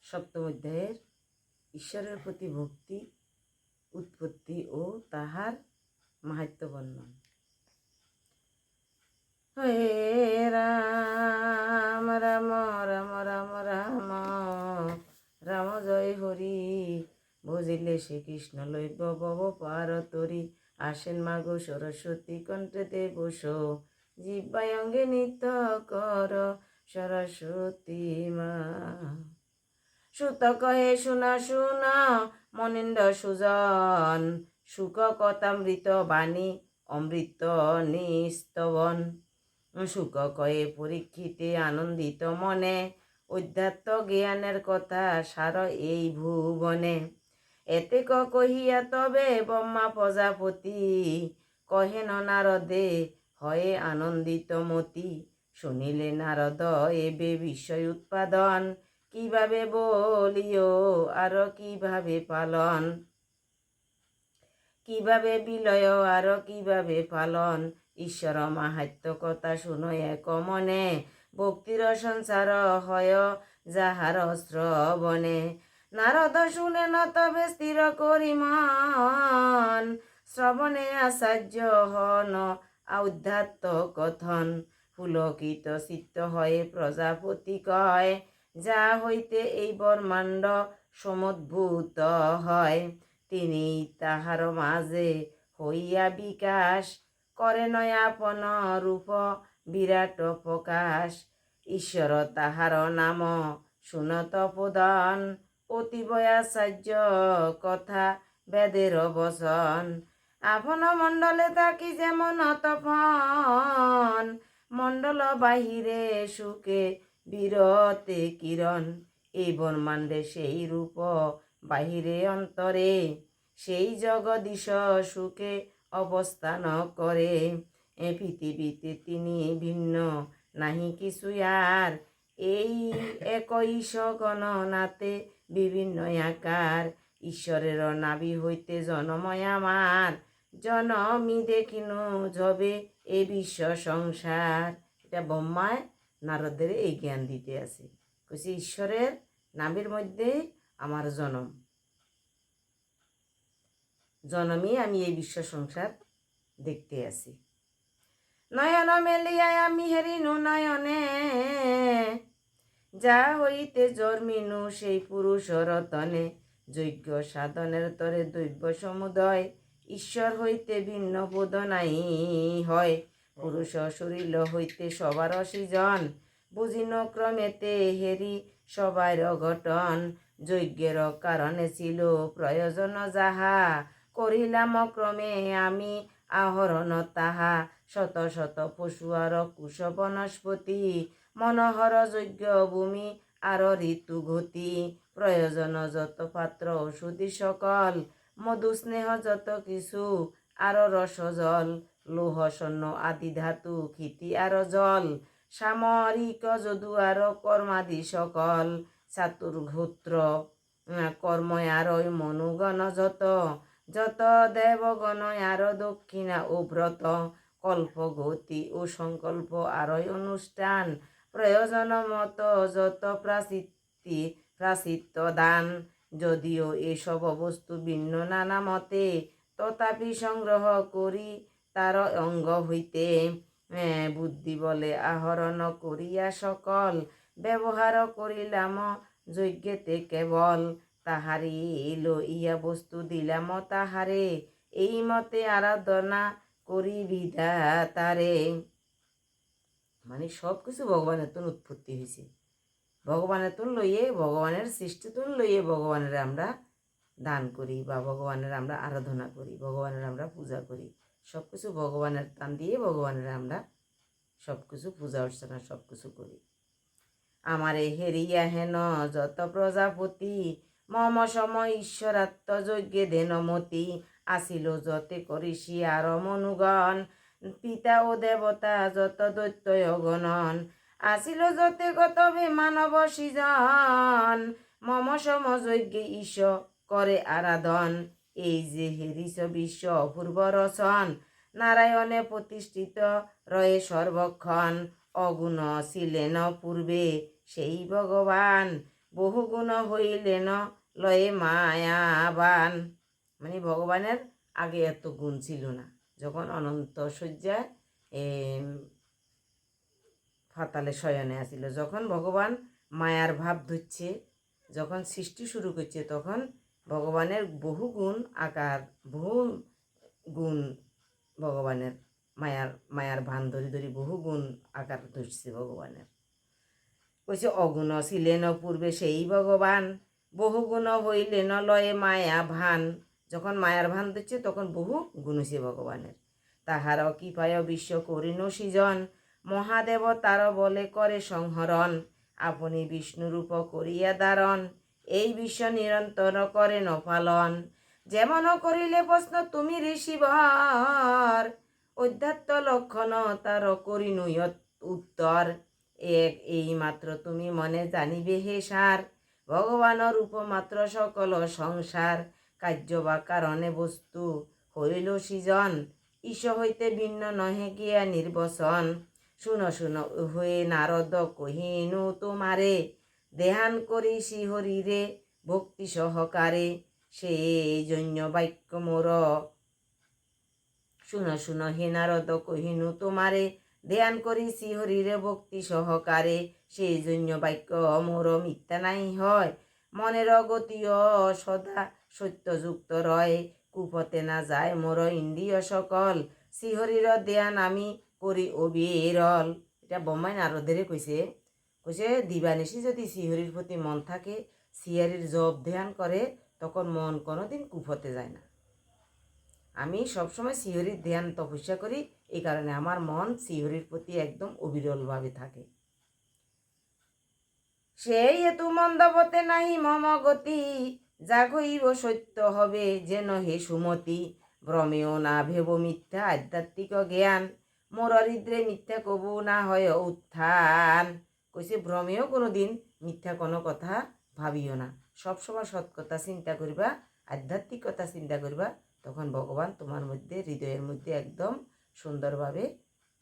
সপ্তম অধ্যায়ের ঈশ্বরের প্রতি ভক্তি, উৎপত্তি ও তাহার মাহাত্ম্য বর্ণন। হে রাম রাম রাম রাম রাম রাম জয় হরি, বুঝিলে শ্রীকৃষ্ণ লইব বব পার তরি। আসেন মাগো সরস্বতী কণ্ঠেতে বসো, জিহ্বায় অঙ্গে নৃত্য কর সরস্বতী মা। সুত কহে শুনা শুনা মনিন্দ সুজন, সুখ কথামৃত বাণী অমৃত নিস্তবন। সুখ কয়ে পরীক্ষিতে আনন্দিত মনে, অধ্যাত্ম জ্ঞানের কথা সার এই ভুবনে। এতে কহিয়া তবে ব্রহ্মা প্রজাপতি, কহেন নারদে হয়ে আনন্দিত মতি। শুনিলে নারদ এবে বিষয় উৎপাদন, কিভাবে বলিও আর কিভাবে পালন। কিভাবে বিলয় আর কিভাবে পালন, ঈশ্বর মাহাত্ম্য কথা শুনো এক মনে। ভক্তির সংসার হয় যাহার শ্রবণে। নারদ শুনে ন তবে স্থির করি মন, শ্রবণে আচার্য হন আধ্যাত্ম কথন। পুলকিত চিত্ত হয়ে প্রজাপতি কয়, যা হইতে এই ব্রহ্মাণ্ড সমুদ্ভূত হয়। তিনি তাহার মাঝে হইয়া বিকাশ, করে আপন রূপ বিরাট প্রকাশ। ঈশ্বর তাহার নাম শুনত প্রদান, অতীব আচার্য কথা বেদের বচন। আপন মণ্ডলে থাকি যেমন তপন, মণ্ডল বাহিরে সুখে বিরতে কিরণ। এই ব্রহ্মাণ্ডে সেই রূপ বাহিরে অন্তরে, সেই জগদীশ সুখে অবস্থান করে। পৃথিবীতে তিনি ভিন্ন নাহি কিছু আর, এই একইশ গণনাতে বিভিন্ন আকার। ঈশ্বরের নাভি হইতে জনময় আমার, জনমি দেখিনু যবে এ বিশ্ব সংসার। এটা ব্রহ্মায় নারদের এই জ্ঞান দিতে আছে, কইছে ঈশ্বরের নাভির মধ্যে আমার জনমই আমি এই বিশ্ব সংসার দেখতে আছি। নয়ন মেলিয়ায় আমি হেরিনু নয়নে, যা হইতে জন্মিনু সেই পুরুষ রতনে। যজ্ঞ সাধনের তরে দৈব্য সমুদয়, ঈশ্বর হইতে ভিন্ন বোধ নাই হয়। পুরুষ শরীর হইতে সবার সৃজন, বুঝিন ক্রমেতে হেরি সবার অঘটন। যজ্ঞের কারণে ছিল প্রয়োজন যাহা, করিলাম ক্রমে আমি আহরণ তাহা। শত শত পশু আর কুশ বনস্পতি, মনোহর যজ্ঞ ভূমি আর ঋতু গতি। প্রয়োজন যত পাত্র ঔষধি সকল, মধু স্নেহ যত কিছু আর রস জল। লৌহ স্বর্ণ আদি ধাতু ক্ষিতি আর জল, সামরিক যদু আর কর্মাদি সকল। চাতুর্ভূত্র কর্ম আর মনুগণ যত, যত দেবগণ আর দক্ষিণা ও ব্রত। কল্প গতি ও সংকল্প আর অনুষ্ঠান, প্রয়োজন মত যত প্রাচিত্য দান। যদিও এসব বস্তু ভিন্ন নানা মতে, তথাপি সংগ্রহ করি তার অঙ্গ হইতে। বুদ্ধি বলে আহরণ করিয়া সকল, ব্যবহার করিলাম যজ্ঞেতে কেবল। তাহারি লইয়া বস্তু দিলাম তাহারে, এই মতে আরাধনা করি বিধাতারে। মানে সব কিছু ভগবানের তুন উৎপত্তি হয়েছে, ভগবানের তুন লইয়ে, ভগবানের সৃষ্টি তুন লইয়ে ভগবানের আমরা দান করি বা ভগবানের আমরা আরাধনা করি, ভগবানের আমরা পূজা করি। সব কিছু ভগবানের টান দিয়ে ভগবানের আমরা সব কিছু পূজা অর্চনা সব কিছু করি। আমারে হেরিয়া হেন যত প্রজাপতি, মম সময় ঈশ্বরাত্মযজ্ঞে দেনমতি। আসিল যতে করিসি আর মনুগণ, পিতা ও দেবতা যত দৈত্য অগণন। আসিল যতে কত মানব সৃজন, মম সম যজ্ঞে ঈশ করে আরাধন। এই যে হেরিস বিশ্ব অপূর্ব রচন, নারায়ণে প্রতিষ্ঠিত রয়ে সর্বক্ষণ। অগুণ ছিলেন পূর্বে সেই ভগবান, বহুগুণ হইলেন লয়ে মায়াবান। মানে ভগবানের আগে এত গুণ ছিল না, যখন অনন্ত শয্যায় ফাতালে শয়নে আসিল, যখন ভগবান মায়ার ভাব ধরছে, যখন সৃষ্টি শুরু করছে, তখন ভগবানের বহু গুণ আকার, বহু গুণ ভগবানের মায়ার মায়ার ভান ধরি ধরি বহু গুণ আকার ধরছে ভগবানের। কইছে অগুণ ছিলেন পূর্বে সেই ভগবান, বহু গুণ হইলেন লয়ে মায়া ভান। যখন মায়ার ভান ধরছে তখন বহু গুণ হয়েছে ভগবানের। তাহার কৃপায় বিশ্ব করিন সৃজন, মহাদেব তার বলে করে সংহরণ। আপনি বিষ্ণুরূপ করিয়া ধারণ, এই বিশ্ব নিরন্তর করেন পালন। যেমন করিলে প্রশ্ন তুমি ঋষিবর, অধ্যাত্ম লক্ষণ তার করিনুই উত্তর। এই মাত্র তুমি মনে জানিবে হে সার, ভগবানের উপমাত্র সকল সংসার। কার্য বা কারণে বস্তু হইল সৃজন, ঈশ হইতে ভিন্ন নহে গিয়া নির্বসন। শুনো শুনো হয়ে নারদ কহিনু তোমারে, দেহান করি শ্রীহরিরে ভক্তি সহকারে, সেই জন্য বাক্য মোর। শুনো শুনো হে নারদ কহিনু তোমারে, ধ্যান করি শ্রীহরিরে ভক্তি সহকারে, সেই জন্য বাক্য মোর মিথ্যা নাই হয়। মনের গতিও সদা সত্যযুক্ত রয়, কুপথে না যায় মোর ইন্দ্রিয় সকল। শ্রীহরির ধ্যান আমি করি অবিরল। এটা বোম্বাই নারদেরে কইছে। কইছে দিবানিশি যদি শ্রীহরির প্রতি মন থাকে, শ্রীহরির জপ ধ্যান করে, তখন মন কোনোদিন কুপথে যায় না। আমি সবসময় শ্রীহরির ধ্যান তপস্যা করি, এই কারণে আমার মন শ্রীহরির প্রতি একদম অবিরলভাবে থাকে। সেই হেতু মন্দপথে নাহি মম গতি, যা হইব সত্য হবে যেন হে সুমতি। ভ্রমেও না ভেব মিথ্যা আধ্যাত্মিক জ্ঞান, মোর হৃদ্রে মিথ্যা কবু না হয় উত্থান। কইছে ভ্রমেও কোনো দিন মিথ্যা কোনো কথা ভাবিও না, সবসময় সৎ কথা চিন্তা করিবা, আধ্যাত্মিক কথা চিন্তা করিবা, তখন ভগবান তোমার মধ্যে হৃদয়ের মধ্যে একদম সুন্দরভাবে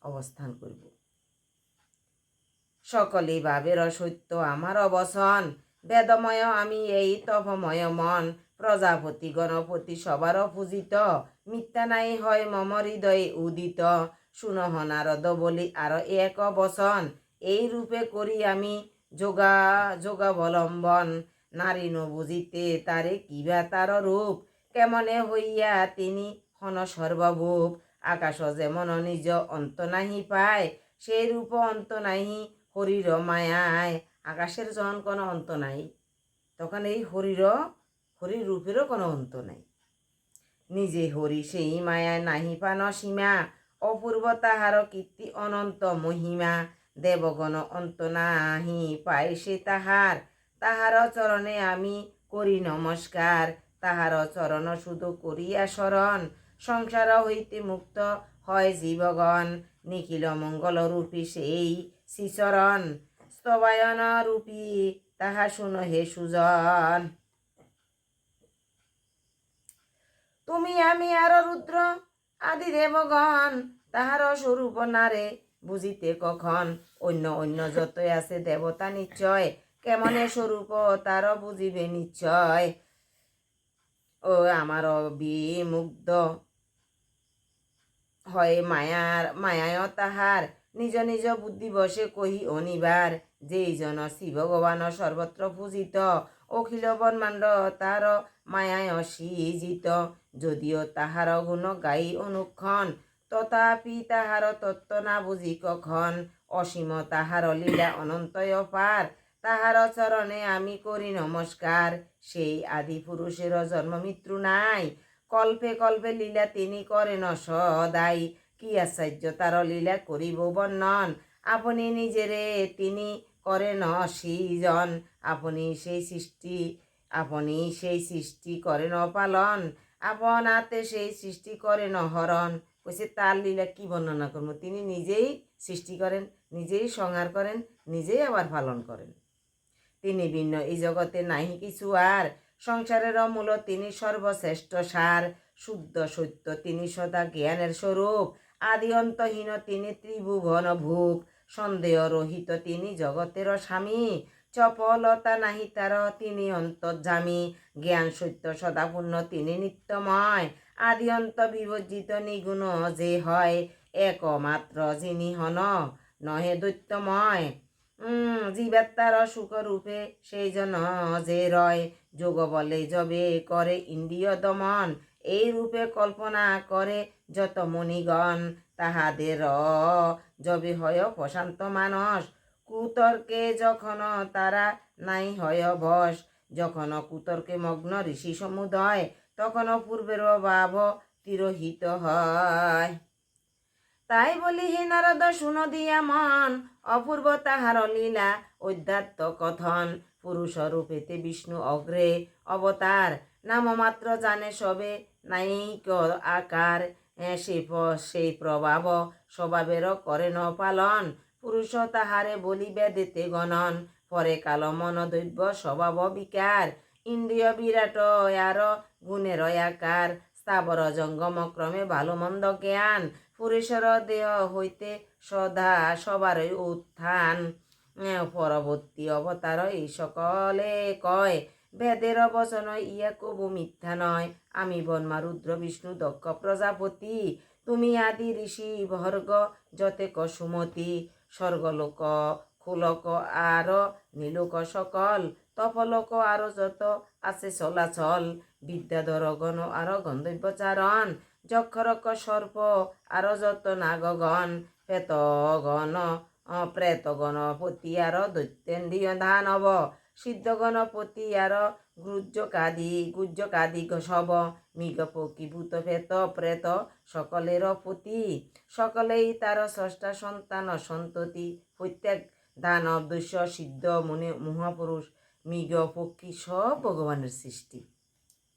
অবস্থান করব। সকলেই ভাবের সত্য আমার অবসান, বেদময় আমি এই তপময় মন। প্রজাপতি গণপতি সবার পূজিত, মিথ্যা নাই হয় মম হৃদয়ে উদিত। শুনহ নারদ বলি আরো এক বচন, এই রূপে করি আমি যোগাবলম্বন। নারী ন বুঝিতে তারে কিবা তার রূপ, কেমনে হইয়া তিনি হন সর্বভূপ। আকাশ যেমন নিজ অন্ত নাহি পায়, সেই রূপ অন্ত নাহি হরির মায়ায়। আকাশের যখন কোনো অন্ত নাই, তখন এই হরির রূপেরও কোনো অন্ত নাই। নিজে হরি সেই মায়ায় নাহি পান সীমা, অপূর্ব তাহার কীর্তি অনন্ত মহিমা। দেবগণ অন্ত নাহি পায় সে তাহার, তাহার চরণে আমি করি নমস্কার। তাহার চরণ শুধু করিয়া শরণ, সংসার হইতে মুক্ত হয় জীবগণ। নিখিল মঙ্গল রূপী সেই শ্রীচরণ, স্তবায়ন রূপী তাহা শুনো হে সুজন। তুমি আমি আর রুদ্র আদি দেবগণ, তাহার স্বরূপ নারে বুঝিতে কখন। অন্য অন্য যতই আছে দেবতা নিশ্চয়, কেমনে স্বরূপ তার বুঝিবে নিশ্চয়। ও আমার বিমুগ্ধ হয় মায়ায় তাহার, নিজ নিজ বুদ্ধি বসে কহি অনিবার। যেই জন শ্রী ভগবান সর্বত্র পূজিত, অখিল ব্রহ্মাণ্ড তার মায়ায় সৃজিত। যদিও তাহার গুণ গাই অনুক্ষণ, তথাপি তাহার তত্ত্ব না বুঝি কখন। অসীম তাহার লীলা অনন্তয় পার, তাহার চরণে আমি করি নমস্কার। সেই আদি পুরুষের জন্ম মৃত্যু নাই, কল্পে কল্পে লীলা তিনি করেন সদাই। কি আশ্চর্য তার লীলা করিব বর্ণন, আপনি নিজেরে তিনি করেন সৃজন। আপনি সেই সৃষ্টি করেন পালন, আপনাতে সেই সৃষ্টি করেন হরণ। কইছে তার লীলা কি বর্ণনা করবো, তিনি নিজেই সৃষ্টি করেন, নিজেই সংহার করেন, নিজেই আবার পালন করেন। তিনি ভিন্ন এই জগতে নাহি কিছু আর, সংসারের মূল তিনি সর্বশ্রেষ্ঠ সার। শুদ্ধ সত্য তিনি সদা জ্ঞানের স্বরূপ, আদি অন্তহীন তিনি ত্রিভুবন ভূপ। সন্দেহ রহিত তিনি জগতের স্বামী, চপলতা নাহি তার, তিনি অন্তর্যামী, জ্ঞান সত্য সদাপূর্ণ, তিনি নিত্যময়, আদি অন্ত বিবর্জিত নিগুণ যে হয়, একমাত্র যিনি হন নহে দৈত্যময়। জীবাত্মার সুখরূপে সেই জন যে রয়, যোগ বলে যবে করে ইন্দ্রিয় দমন, এই রূপে কল্পনা করে যত মণিগণ, তাহাদের যবে হয় প্রশান্ত মানস, কুতর্কে যখন তারা নাই হয় বশ, যখন কুতর্কে মগ্ন ঋষি সমুদয়, তখন পূর্বের ভাব তিরোহিত হয়। তাই বলি হে নারদ শুনো দিয়া মন, অপূর্ব তাহার লীলা অধ্যাত্ম কথন, পুরুষরূপেতে বিষ্ণু অগ্রে অবতার, নামমাত্র জানে সবে নাইক আকার, সেই প্রভাব স্বভাবের করেন পালন, পুরুষ তাহারে বলি বেদেতে গণন, পরে কাল মন দৈব্য স্বভাব বিকার, ইন্দ্রিয় বিরাট আর গুণের আকার, স্থাবর জঙ্গম ক্রমে ভালো মন্দ জ্ঞান, পুরুষের দেহ হইতে সদা সবারই উত্থান, পরবর্তী অবতার এই সকলে কয়, বেদের বচন ইয়া কবু মিথ্যা নয়, আমি ব্রহ্মা রুদ্র বিষ্ণু দক্ষ প্রজাপতি, তুমি আদি ঋষি ভর্গ যতেক সুমতি, স্বর্গলোক খুলক আর নীলোক সকল, তপলোক আরো যত আছে চলাচল, বিদ্যাধর গণ আর গন্ধব্যচারণ, যক্ষরক সর্প আর যত নাগগণ, প্রেতগণ পতি আর দৈত্যেন্দ্রিয় দানব, সিদ্ধগণপতি আর গুজ্জকাদি সব, মৃগ পক্ষী ভূত প্রেত সকলের পতি, সকলেই তার ষষ্ঠা সন্তান সন্ততি, প্রত্যেক দানব দৈত্য সিদ্ধ মুনি মহাপুরুষ মৃগ পক্ষী সব ভগবানের সৃষ্টি,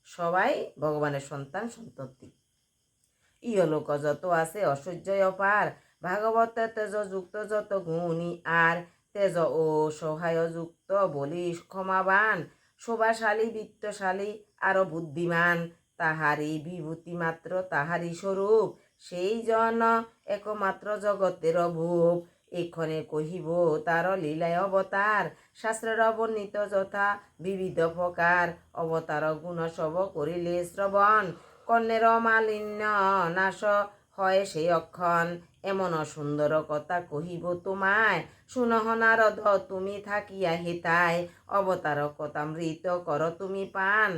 সবাই ভগবানের সন্তান সন্ততি। ইহলোক যত আছে ঐশ্বর্য অপার, ভাগবত তেজ যুক্ত যত গুণী আর, তেজ ও সহায় যুক্ত বলি ক্ষমাবান, শোভাশালী বিত্তশালী আরো বুদ্ধিমান, তাহারি বিভূতি মাত্র তাহারি স্বরূপ, সেই জন একমাত্র জগতের ভূপ, এক্ষণে কহিব তার লীলায় অবতার, শাস্ত্রের বর্ণিত যথা বিবিধ প্রকার, অবতার গুণ সব করিলে শ্রবণ, কর্ণের মালিন্য নাশ হয় সেই অক্ষণ, এমন সুন্দর কথা কহিব তোমায়, শুনহ নারদ তুমি থাকিয়া হেতায়, অবতার কথামৃত কর তুমি পান,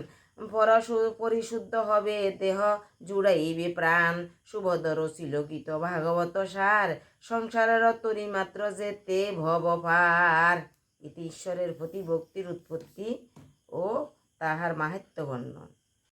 পরিশুদ্ধ হবে দেহ জুড়াইবে প্রাণ, সুভদ্র শিলকিত ভাগবত সার, সংসারের তরি মাত্র যেতে ভব পার। ইতি ঈশ্বরের প্রতি ভক্তির উৎপত্তি ও তাহার মাহাত্ম্য বর্ণন।